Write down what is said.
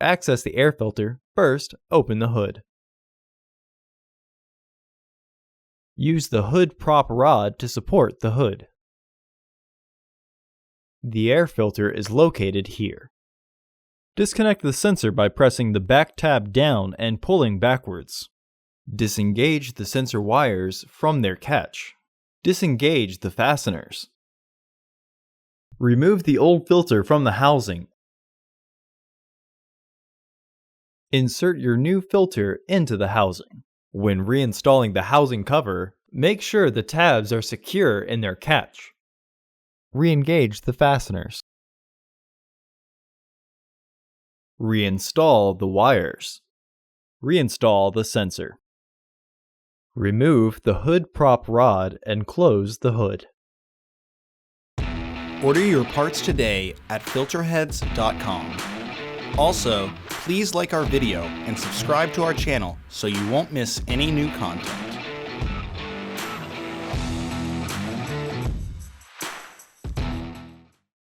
To access the air filter, first open the hood. Use the hood prop rod to support the hood. The air filter is located here. Disconnect the sensor by pressing the back tab down and pulling backwards. Disengage the sensor wires from their catch. Disengage the fasteners. Remove the old filter from the housing. Insert your new filter into the housing. When reinstalling the housing cover, make sure the tabs are secure in their catch. Re-engage the fasteners. Reinstall the wires. Reinstall the sensor. Remove the hood prop rod and close the hood. Order your parts today at filterheads.com. Also, please like our video and subscribe to our channel so you won't miss any new content.